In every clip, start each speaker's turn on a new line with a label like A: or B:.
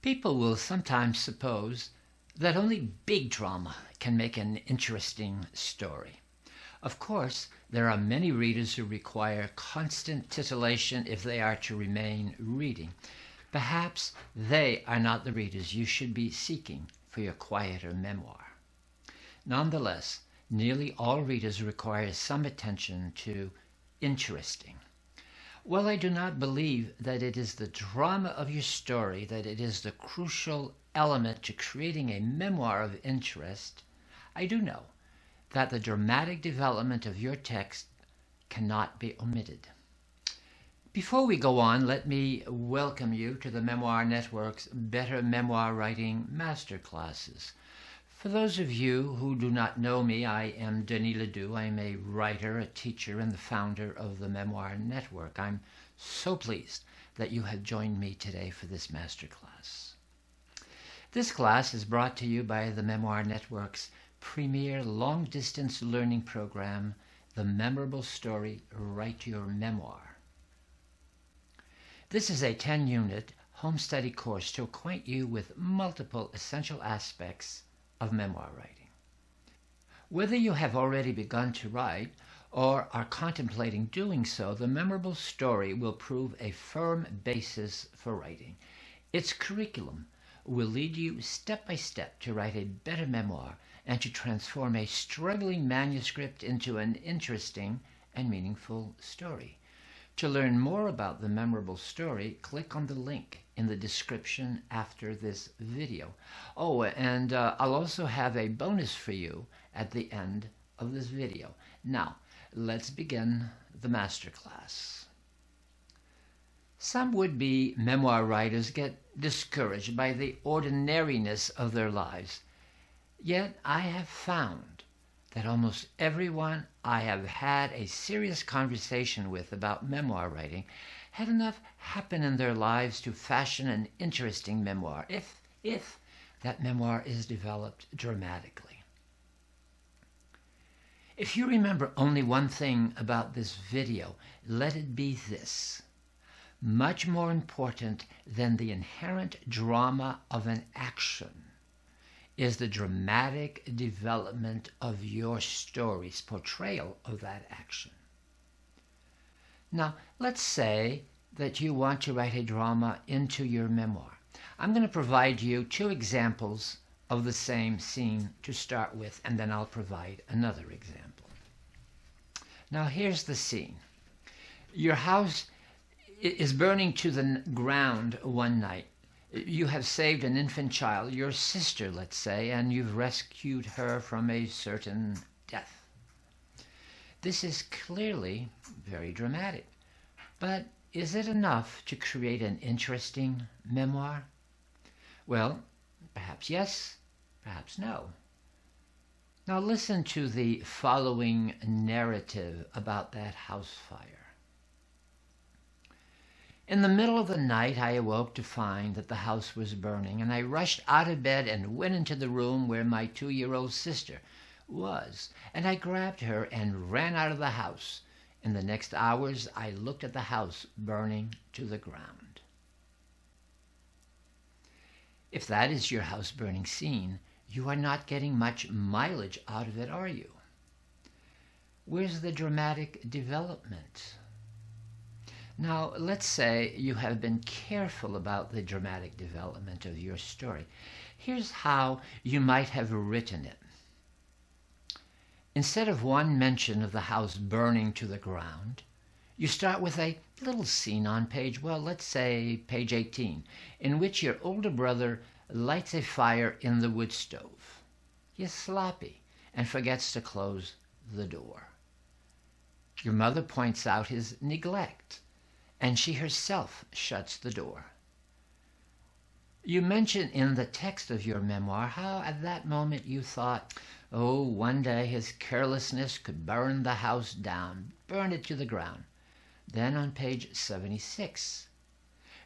A: People will sometimes suppose that only big drama can make an interesting story. Of course, there are many readers who require constant titillation if they are to remain reading. Perhaps they are not the readers you should be seeking for your quieter memoir. Nonetheless, nearly all readers require some attention to interesting. While I do not believe that it is the drama of your story that it is the crucial element to creating a memoir of interest, I do know that the dramatic development of your text cannot be omitted. Before we go on, let me welcome you to the Memoir Network's Better Memoir Writing Masterclasses. For those of you who do not know me, I am Denis Ledoux. I am a writer, a teacher, and the founder of the Memoir Network. I'm so pleased that you have joined me today for this masterclass. This class is brought to you by the Memoir Network's premier long-distance learning program, The Memorable Story, Write Your Memoir. This is a 10-unit home study course to acquaint you with multiple essential aspects of memoir writing. Whether you have already begun to write or are contemplating doing so, the memorable story will prove a firm basis for writing. Its curriculum will lead you step by step to write a better memoir and to transform a struggling manuscript into an interesting and meaningful story. To learn more about the memorable story, click on the link in the description after this video. Oh, and I'll also have a bonus for you at the end of this video. Now, let's begin the masterclass. Some would-be memoir writers get discouraged by the ordinariness of their lives. Yet I have found that almost everyone I have had a serious conversation with about memoir writing had enough happen in their lives to fashion an interesting memoir, if that memoir is developed dramatically. If you remember only one thing about this video, let it be this. Much more important than the inherent drama of an action is the dramatic development of your story's portrayal of that action. Now, let's say that you want to write a drama into your memoir. I'm going to provide you 2 examples of the same scene to start with, and then I'll provide another example. Now, here's the scene. Your house is burning to the ground one night. You have saved an infant child, your sister, let's say, and you've rescued her from a certain death. This is clearly very dramatic, but is it enough to create an interesting memoir? Well, perhaps yes, perhaps no. Now listen to the following narrative about that house fire. In the middle of the night, I awoke to find that the house was burning, and I rushed out of bed and went into the room where my 2-year-old sister was, and I grabbed her and ran out of the house. In the next hours, I looked at the house burning to the ground. If that is your house burning scene, you are not getting much mileage out of it, are you? Where's the dramatic development? Now, let's say you have been careful about the dramatic development of your story. Here's how you might have written it. Instead of one mention of the house burning to the ground, you start with a little scene on page, well, let's say page 18, in which your older brother lights a fire in the wood stove. He is sloppy and forgets to close the door. Your mother points out his neglect, and she herself shuts the door. You mention in the text of your memoir how at that moment you thought, oh, one day his carelessness could burn the house down, burn it to the ground. Then on page 76,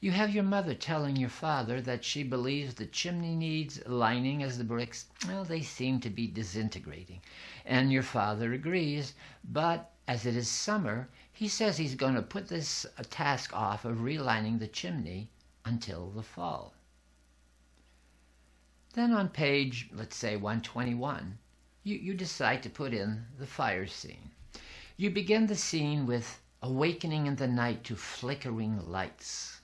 A: you have your mother telling your father that she believes the chimney needs lining as the bricks, well, they seem to be disintegrating. And your father agrees, but as it is summer, he says he's going to put this task off of relining the chimney until the fall. Then on page, let's say 121, you decide to put in the fire scene. You begin the scene with awakening in the night to flickering lights.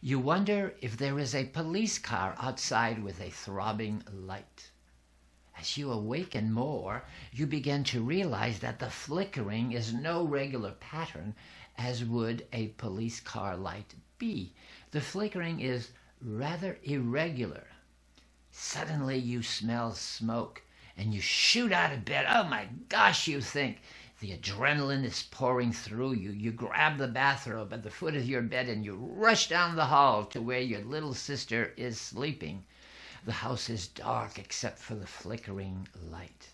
A: You wonder if there is a police car outside with a throbbing light. As you awaken more, you begin to realize that the flickering is no regular pattern as would a police car light be. The flickering is rather irregular. Suddenly you smell smoke and you shoot out of bed. Oh my gosh, you think. The adrenaline is pouring through you. You grab the bathrobe at the foot of your bed and you rush down the hall to where your little sister is sleeping. The house is dark except for the flickering light.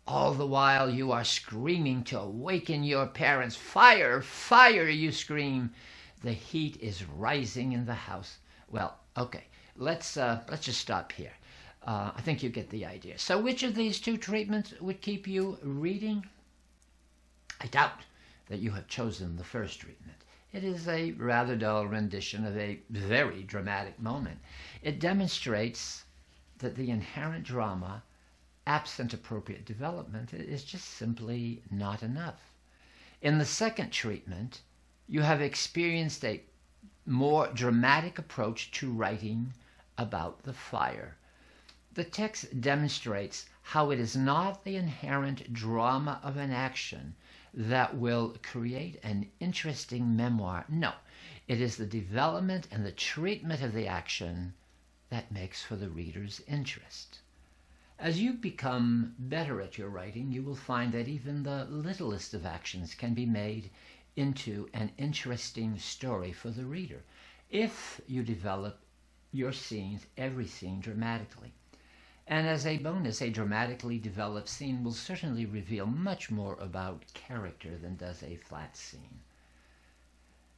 A: All the while you are screaming to awaken your parents. Fire, fire, you scream. The heat is rising in the house. Well, okay, let's just stop here. I think you get the idea. So which of these two treatments would keep you reading? I doubt that you have chosen the first treatment. It is a rather dull rendition of a very dramatic moment. It demonstrates that the inherent drama, absent appropriate development, is just simply not enough. In the second treatment, you have experienced a more dramatic approach to writing about the fire. The text demonstrates how it is not the inherent drama of an action that will create an interesting memoir. No, it is the development and the treatment of the action that makes for the reader's interest. As you become better at your writing, you will find that even the littlest of actions can be made into an interesting story for the reader if you develop your scenes, every scene, dramatically. And as a bonus, a dramatically developed scene will certainly reveal much more about character than does a flat scene.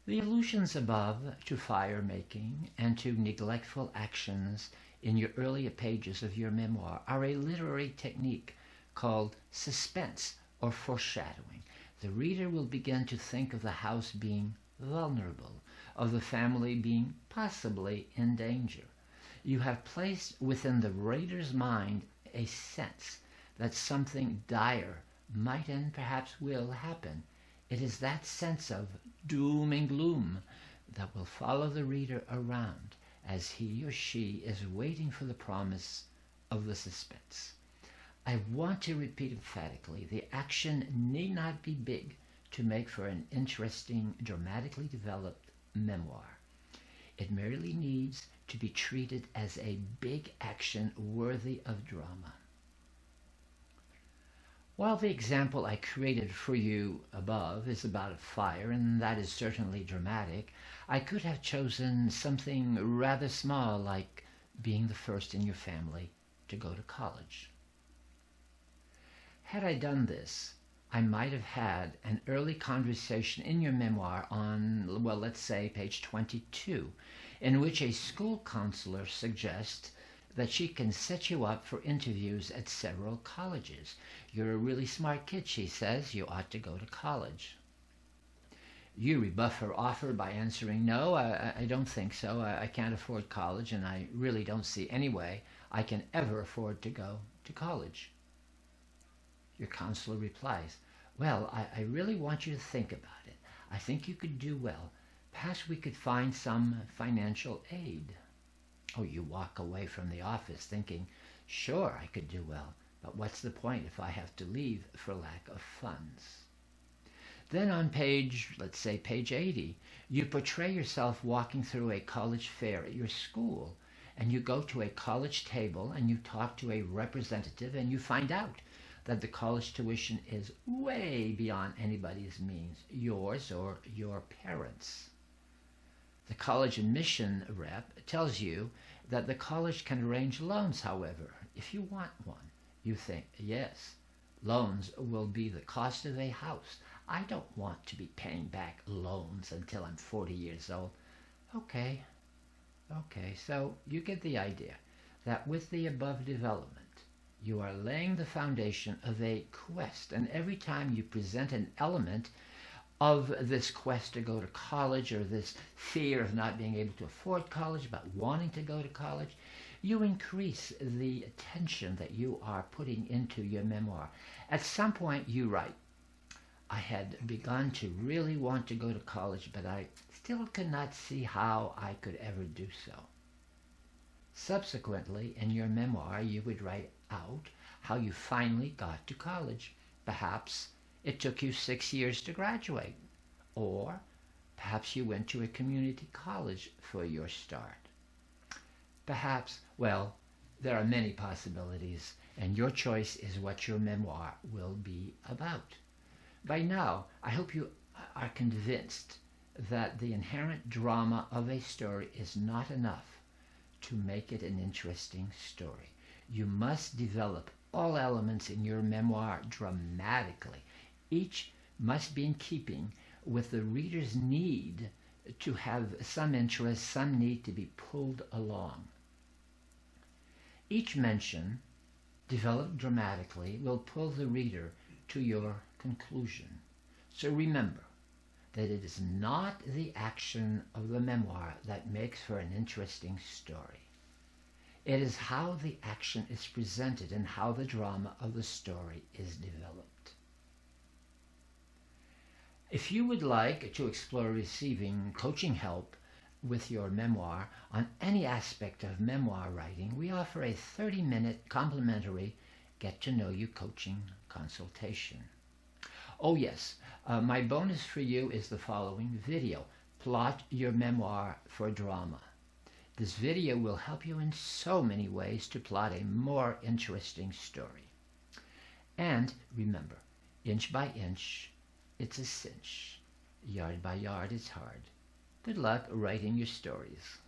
A: The allusions above to fire making and to neglectful actions in your earlier pages of your memoir are a literary technique called suspense or foreshadowing. The reader will begin to think of the house being vulnerable, of the family being possibly in danger. You have placed within the reader's mind a sense that something dire might and perhaps will happen. It is that sense of doom and gloom that will follow the reader around as he or she is waiting for the promise of the suspense. I want to repeat emphatically, the action need not be big to make for an interesting, dramatically developed memoir. It merely needs to be treated as a big action worthy of drama. While the example I created for you above is about a fire, and that is certainly dramatic, I could have chosen something rather small like being the first in your family to go to college. Had I done this, I might have had an early conversation in your memoir on, well, let's say page 22, in which a school counselor suggests that she can set you up for interviews at several colleges. You're a really smart kid, she says. You ought to go to college. You rebuff her offer by answering, no, I don't think so. I can't afford college, and I really don't see any way I can ever afford to go to college. Your counselor replies, well, I really want you to think about it. I think you could do well. Perhaps we could find some financial aid. Oh, you walk away from the office thinking, sure, I could do well, but what's the point if I have to leave for lack of funds? Then on page, let's say page 80, you portray yourself walking through a college fair at your school, and you go to a college table and you talk to a representative and you find out that the college tuition is way beyond anybody's means, yours or your parents'. The college admission rep tells you that the college can arrange loans, however, if you want one. You think, yes, loans will be the cost of a house. I don't want to be paying back loans until I'm 40 years old. Okay, so you get the idea that with the above development, you are laying the foundation of a quest, and every time you present an element of this quest to go to college or this fear of not being able to afford college, about wanting to go to college, you increase the attention that you are putting into your memoir. At some point you write, I had begun to really want to go to college, but I still could not see how I could ever do so. Subsequently, in your memoir, you would write out how you finally got to college. Perhaps it took you 6 years to graduate, or perhaps you went to a community college for your start. Perhaps, well, there are many possibilities, and your choice is what your memoir will be about. By now, I hope you are convinced that the inherent drama of a story is not enough to make it an interesting story. You must develop all elements in your memoir dramatically. Each must be in keeping with the reader's need to have some interest, some need to be pulled along. Each mention, developed dramatically, will pull the reader to your conclusion. So remember that it is not the action of the memoir that makes for an interesting story. It is how the action is presented and how the drama of the story is developed. If you would like to explore receiving coaching help with your memoir on any aspect of memoir writing, we offer a 30-minute complimentary get-to-know-you coaching consultation. Oh yes, my bonus for you is the following video, Plot Your Memoir for Drama. This video will help you in so many ways to plot a more interesting story. And remember, inch by inch, it's a cinch. Yard by yard, it's hard. Good luck writing your stories.